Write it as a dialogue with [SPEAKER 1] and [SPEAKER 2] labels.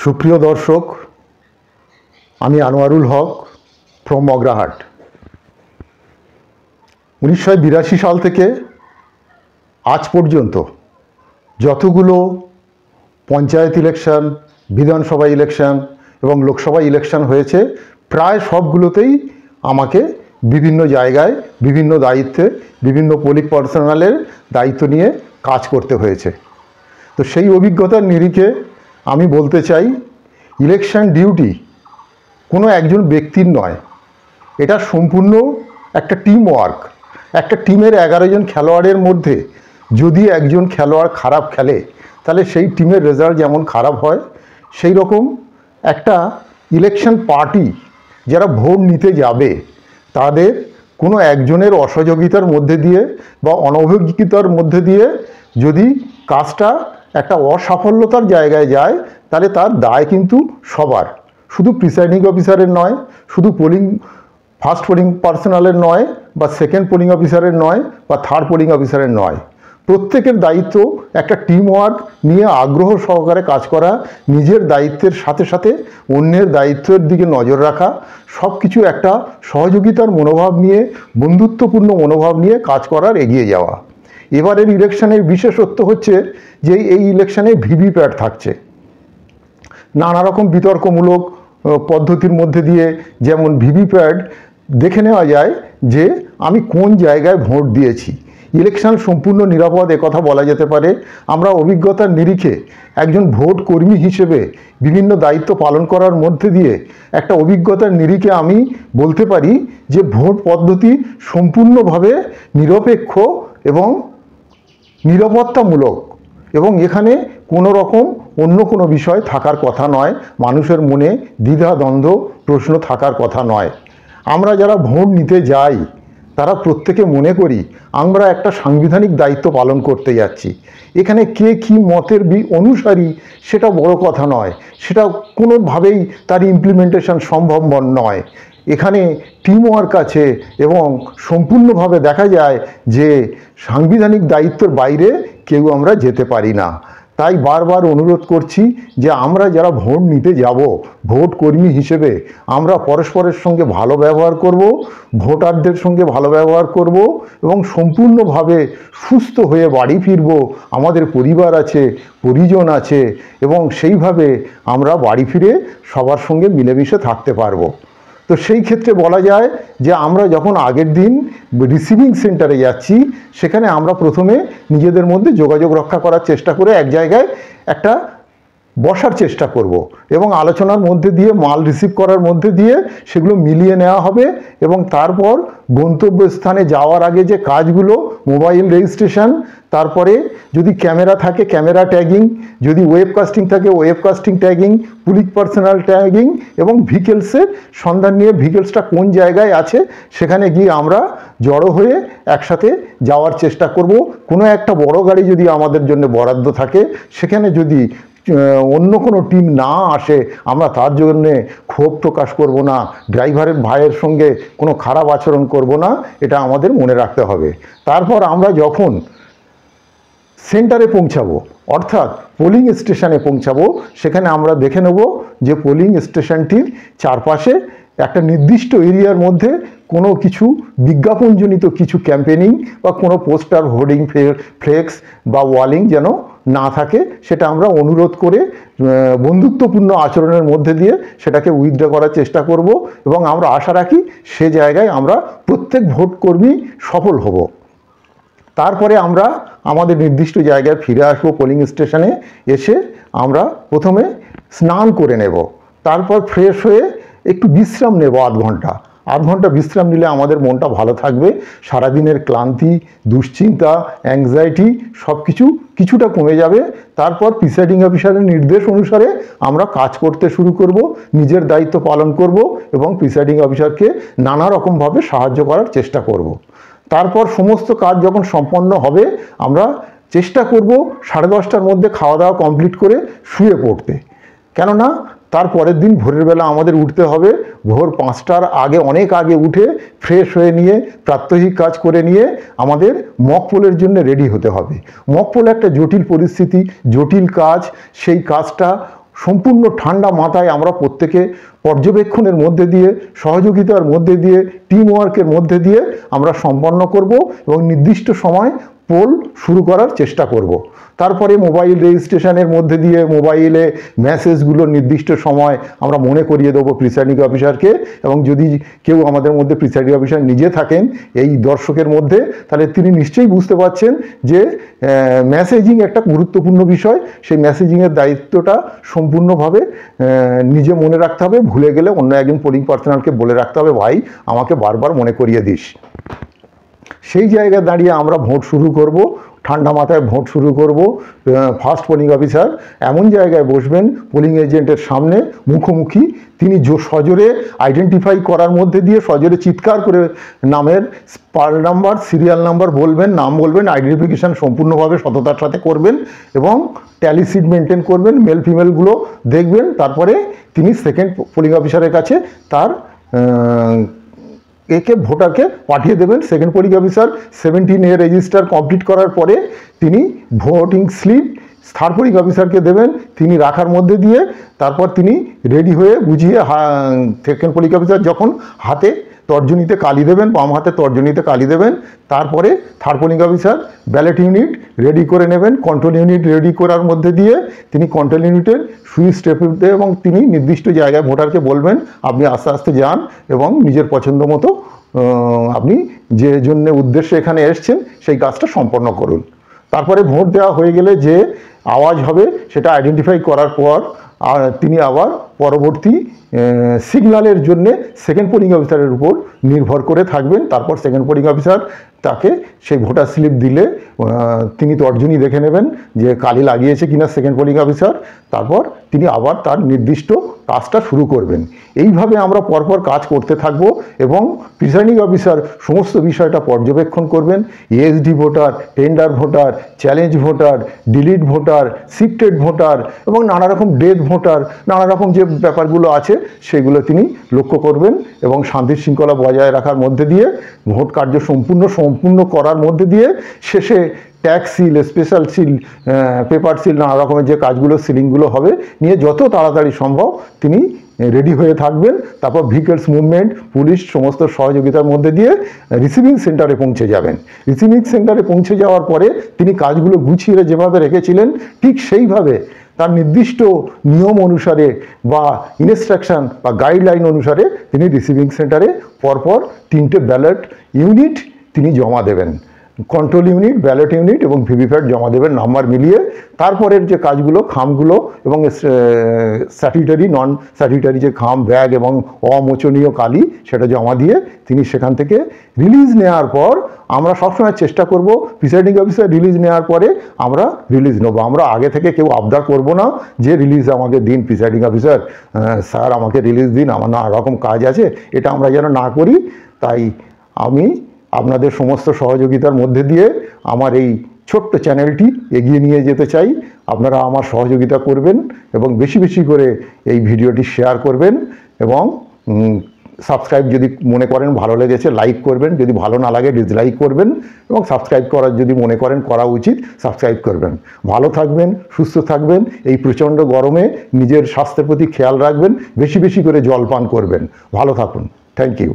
[SPEAKER 1] সুপ্রিয় দর্শক, আমি আনোয়ারুল হক ফ্রম মগরাহাট। 1982 সাল থেকে আজ পর্যন্ত যতগুলো পঞ্চায়েত ইলেকশন, বিধানসভা ইলেকশন এবং লোকসভা ইলেকশন হয়েছে, প্রায় সবগুলোতেই আমাকে বিভিন্ন জায়গায় বিভিন্ন দায়িত্বে বিভিন্ন পোলিং পার্সোনালের দায়িত্ব নিয়ে কাজ করতে হয়েছে। তো সেই অভিজ্ঞতার নিরিখে আমি বলতে চাই, ইলেকশন ডিউটি কোনো একজন ব্যক্তির নয়, এটা সম্পূর্ণ একটা টিম ওয়ার্ক। একটা টিমের 11 জন খেলোয়াড়ের মধ্যে যদি একজন খেলোয়াড় খারাপ খেলে, তাহলে সেই টিমের রেজাল্ট যেমন খারাপ হয়, সেই রকম একটা ইলেকশন পার্টি যারা ভোট নিতে যাবে, তাদের কোনো একজনের অসহযোগিতার মধ্যে দিয়ে বা অনভিজ্ঞতার মধ্যে দিয়ে যদি কাজটা একটা অসাফল্যতার জায়গায় যায়, তাহলে তার দায় কিন্তু সবার, শুধু প্রিসাইডিং অফিসারের নয়, শুধু ফার্স্ট পোলিং পার্সোনালের নয়, বা সেকেন্ড পোলিং অফিসারের নয়, বা থার্ড পোলিং অফিসারের নয়। প্রত্যেকের দায়িত্ব একটা টিম ওয়ার্ক নিয়ে আগ্রহ সহকারে কাজ করা, নিজের দায়িত্বের সাথে সাথে অন্যের দায়িত্বের দিকে নজর রাখা, সব কিছু একটা সহযোগিতার মনোভাব নিয়ে, বন্ধুত্বপূর্ণ মনোভাব নিয়ে কাজ করার, এগিয়ে যাওয়া। এবারের ইলেকশনের বিশেষত্ব হচ্ছে যে এই ইলেকশনে ভিভিপ্যাট থাকছে। নানা রকম বিতর্কমূলক পদ্ধতির মধ্যে দিয়ে, যেমন ভিভিপ্যাট দেখে নেওয়া যায় যে আমি কোন জায়গায় ভোট দিয়েছি। ইলেকশন সম্পূর্ণ নিরাপদ, কথা বলা যেতে পারে। আমরা অভিজ্ঞতার নিরিখে একজন ভোট কর্মী হিসেবে বিভিন্ন দায়িত্ব পালন করার মধ্যে দিয়ে একটা অভিজ্ঞতার নিরিখে আমি বলতে পারি যে ভোট পদ্ধতি সম্পূর্ণভাবে নিরপেক্ষ এবং নিরাপত্তামূলক, এবং এখানে কোনো রকম অন্য কোনো বিষয় থাকার কথা নয়, মানুষের মনে দ্বিধা দ্বন্দ্ব প্রশ্ন থাকার কথা নয়। আমরা যারা ভোট নিতে যাই, তারা প্রত্যেকে মনে করি আমরা একটা সাংবিধানিক দায়িত্ব পালন করতে যাচ্ছি। এখানে কে কী মতের অনুসারী সেটা বড় কথা নয়, সেটা কোনোভাবেই তার ইমপ্লিমেন্টেশন সম্ভব নয়। এখানে টিম ওয়ার্ক আছে এবং সম্পূর্ণভাবে দেখা যায় যে সাংবিধানিক দায়িত্বের বাইরে কেউ আমরা যেতে পারি না। তাই বারবার অনুরোধ করছি যে আমরা যারা ভোট নিতে যাব, ভোট কর্মী হিসেবে আমরা পরস্পরের সঙ্গে ভালো ব্যবহার করব, ভোটারদের সঙ্গে ভালো ব্যবহার করব এবং সম্পূর্ণভাবে সুস্থ হয়ে বাড়ি ফিরব। আমাদের পরিবার আছে, পরিজন আছে, এবং সেইভাবে আমরা বাড়ি ফিরে সবার সঙ্গে মিলেমিশে থাকতে পারবো। তো সেই ক্ষেত্রে বলা যায় যে আমরা যখন আগের দিন রিসিভিং সেন্টারে যাচ্ছি, সেখানে আমরা প্রথমে নিজেদের মধ্যে যোগাযোগ রক্ষা করার চেষ্টা করে এক জায়গায় একটা বসার চেষ্টা করব, এবং আলোচনার মধ্যে দিয়ে মাল রিসিভ করার মধ্যে দিয়ে সেগুলো মিলিয়ে নেওয়া হবে। এবং তারপর গন্তব্যস্থানে যাওয়ার আগে যে কাজগুলো, মোবাইল রেজিস্ট্রেশন, তারপরে যদি ক্যামেরা থাকে ক্যামেরা ট্যাগিং, যদি ওয়েবকাস্টিং থাকে webcasting tagging, police personnel tagging, এবং ভিকেলসের সন্ধান নিয়ে ভিকেলসটা কোন জায়গায় আছে সেখানে গিয়ে আমরা জড়ো হয়ে একসাথে যাওয়ার চেষ্টা করব। কোনো একটা বড় গাড়ি যদি আমাদের জন্য বরাদ্দ থাকে, সেখানে যদি অন্য কোনো টিম না আসে, আমরা তার জন্যে ক্ষোভ প্রকাশ করব না, ড্রাইভারের ভাইয়ের সঙ্গে কোনো খারাপ আচরণ করব না, এটা আমাদের মনে রাখতে হবে। তারপর আমরা যখন সেন্টারে পৌঁছাবো, অর্থাৎ পোলিং স্টেশনে পৌঁছাবো, সেখানে আমরা দেখে নেব যে পোলিং স্টেশনটির চারপাশে একটা নির্দিষ্ট এরিয়ার মধ্যে কোনো কিছু বিজ্ঞাপনজনিত কিছু ক্যাম্পেনিং বা কোনো পোস্টার, হোর্ডিং, ফ্লেক্স বা ওয়ালিং যেন না থাকে, সেটা আমরা অনুরোধ করে বন্ধুত্বপূর্ণ আচরণের মধ্যে দিয়ে সেটাকে উইথড্র করার চেষ্টা করব, এবং আমরা আশা রাখি সে জায়গায় আমরা প্রত্যেক ভোট কর্মী সফল হব। তারপরে আমরা আমাদের নির্দিষ্ট জায়গায় ফিরে আসবো। পোলিং স্টেশনে এসে আমরা প্রথমে স্নান করে নেব, তারপর ফ্রেশ হয়ে একটু বিশ্রাম নেব। আধ ঘন্টা বিশ্রাম নিলে আমাদের মনটা ভালো থাকবে, সারাদিনের ক্লান্তি, দুশ্চিন্তা, অ্যাংজাইটি সব কিছুটা কমে যাবে। তারপর প্রিসাইডিং অফিসারের নির্দেশ অনুসারে আমরা কাজ করতে শুরু করব, নিজের দায়িত্ব পালন করব এবং প্রিসাইডিং অফিসারকে নানা রকমভাবে সাহায্য করার চেষ্টা করব। তারপর সমস্ত কাজ যখন সম্পন্ন হবে, আমরা চেষ্টা করব 10:30টার মধ্যে খাওয়া দাওয়া কমপ্লিট করে শুয়ে পড়তে। কেননা তার পরের দিন ভোরের বেলা আমাদের উঠতে হবে। ভোর 5টার আগে, অনেক আগে উঠে ফ্রেশ হয়ে নিয়ে প্রাত্যহিক কাজ করে নিয়ে আমাদের মক পোলের জন্য রেডি হতে হবে। মক পোল একটা জটিল পরিস্থিতি, জটিল কাজ। সেই কাজটা সম্পূর্ণ ঠান্ডা মাথায় আমরা প্রত্যেকে পর্যবেক্ষণের মধ্যে দিয়ে, সহযোগিতার মধ্যে দিয়ে, টিম ওয়ার্কের মধ্যে দিয়ে আমরা সম্পন্ন করব এবং নির্দিষ্ট সময় পোল শুরু করার চেষ্টা করব। তারপরে মোবাইল রেজিস্ট্রেশনের মধ্যে দিয়ে মোবাইলে মেসেজগুলো নির্দিষ্ট সময় আমরা মনে করিয়ে দেবো প্রিসাইডিং অফিসারকে। এবং যদি কেউ আমাদের মধ্যে প্রিসাইডিং অফিসার নিজে থাকেন এই দর্শকের মধ্যে, তাহলে তিনি নিশ্চয়ই বুঝতে পারছেন যে মেসেজিং একটা গুরুত্বপূর্ণ বিষয়। সেই মেসেজিংয়ের দায়িত্বটা সম্পূর্ণভাবে নিজে মনে রাখতে হবে। ভুলে গেলে অন্য একজন পোলিং পার্সোনালকে বলে রাখতে হবে, ভাই আমাকে বারবার মনে করিয়ে দিস। সেই জায়গায় দাঁড়িয়ে আমরা ভোট শুরু করব, ঠান্ডা মাথায় ভোট শুরু করব। ফার্স্ট পোলিং অফিসার এমন জায়গায় বসবেন পোলিং এজেন্টের সামনে মুখোমুখি, তিনি সজোরে আইডেন্টিফাই করার মধ্যে দিয়ে সজোরে চিৎকার করে নামের পার্ল নাম্বার, সিরিয়াল নাম্বার বলবেন, নাম বলবেন, আইডেন্টিফিকেশান সম্পূর্ণভাবে সততার সাথে করবেন এবং ট্যালি সিট মেনটেন করবেন, মেল ফিমেলগুলো দেখবেন। তারপরে তিনি সেকেন্ড পোলিং অফিসারের কাছে তার ভোটারকে পাঠিয়ে দেবেন। Second polling officer 17A register complete করার পরে তিনি ভোটিং স্লিপ থার্ড পোলিং অফিসারকে দেবেন, তিনি রাখার মধ্যে দিয়ে তারপর তিনি রেডি হয়ে বুঝিয়ে সেকেন্ড পোলিং অফিসার যখন হাতে তর্জনীতে কালি দেবেন, বাম হাতে তর্জনীতে কালি দেবেন, তারপরে third polling officer ballot unit ready করে নেবেন। কন্ট্রোল ইউনিট রেডি করার মধ্যে দিয়ে তিনি কন্ট্রোল ইউনিটের সুইচ টেপে এবং তিনি নির্দিষ্ট জায়গায় ভোটারকে বলবেন আপনি আস্তে আস্তে যান এবং নিজের পছন্দ মতো আপনি যে জন্য উদ্দেশ্যে এখানে এসছেন সেই কাজটা সম্পন্ন করুন। তারপরে ভোট দেওয়া হয়ে গেলে যে আওয়াজ হবে সেটা আইডেন্টিফাই করার পর তিনি আবার পরবর্তী সিগন্যালের জন্যে সেকেন্ড পোলিং অফিসারের উপর নির্ভর করে থাকবেন। তারপর সেকেন্ড পোলিং অফিসার তাকে সেই ভোটার স্লিপ দিলে তিনি তর্জনী দেখে নেবেন যে কালি লাগিয়েছে কিনা সেকেন্ড পোলিং অফিসার, তারপর তিনি আবার তার নির্দিষ্ট কাজটা শুরু করবেন। এইভাবে আমরা পরপর কাজ করতে থাকব এবং প্রিসাইডিং অফিসার সমস্ত বিষয়টা পর্যবেক্ষণ করবেন। ASD voter, tender voter, challenge voter, delete voter, shifted voter এবং নানা রকম ডেথ ভোটার, নানা রকম যে ব্যাপারগুলো আছে সেগুলো তিনি লক্ষ্য করবেন এবং শান্তি শৃঙ্খলা বজায় রাখার মধ্যে দিয়ে ভোট কার্য সম্পূর্ণ করার মধ্যে দিয়ে শেষে tax seal, special seal, paper seal, নানা রকমের যে কাজগুলো সিলিংগুলো হবে নিয়ে যত তাড়াতাড়ি সম্ভব তিনি রেডি হয়ে থাকবেন। তারপর ভেহিকলস মুভমেন্ট, পুলিশ সমস্ত সহযোগিতার মধ্যে দিয়ে রিসিভিং সেন্টারে পৌঁছে যাবেন। রিসিভিং সেন্টারে পৌঁছে যাওয়ার পরে তিনি কাজগুলো গুছিয়ে যেভাবে রেখেছিলেন ঠিক সেইভাবে তার নির্দিষ্ট নিয়ম অনুসারে বা ইনস্ট্রাকশন বা গাইডলাইন অনুসারে তিনি রিসিভিং সেন্টারে পরপর 3টে ব্যালট ইউনিট তিনি জমা দেবেন। কন্ট্রোল ইউনিট, ব্যালট ইউনিট এবং ভিভিপ্যাট জমা দেবেন নাম্বার মিলিয়ে। তারপরের যে কাজগুলো খামগুলো এবং স্যাটিটারি নন স্যাটিটারি যে খাম, ব্যাগ এবং অমোচনীয় কালি সেটা জমা দিয়ে তিনি সেখান থেকে রিলিজ নেওয়ার পর আমরা সবসময় চেষ্টা করব প্রিসাইডিং অফিসার রিলিজ নেওয়ার পরে আমরা রিলিজ নেবো। আমরা আগে থেকে কেউ আবদার করব না যে রিলিজ আমাকে দিন প্রিসাইডিং অফিসার, স্যার আমাকে রিলিজ দিন, আমার নানা রকম কাজ আছে, এটা আমরা যেন না করি। তাই আমি আপনাদের সমস্ত সহযোগিতার মধ্যে দিয়ে আমার এই ছোট্ট চ্যানেলটি এগিয়ে নিয়ে যেতে চাই। আপনারা আমার সহযোগিতা করবেন এবং বেশি বেশি করে এই ভিডিওটি শেয়ার করবেন এবং সাবস্ক্রাইব যদি মনে করেন ভালো লেগেছে লাইক করবেন, যদি ভালো না লাগে ডিসলাইক করবেন এবং সাবস্ক্রাইব করার যদি মনে করেন করা উচিত সাবস্ক্রাইব করবেন। ভালো থাকবেন, সুস্থ থাকবেন। এই প্রচণ্ড গরমে নিজের স্বাস্থ্যের প্রতি খেয়াল রাখবেন, বেশি বেশি করে জল পান করবেন। ভালো থাকুন। Thank you.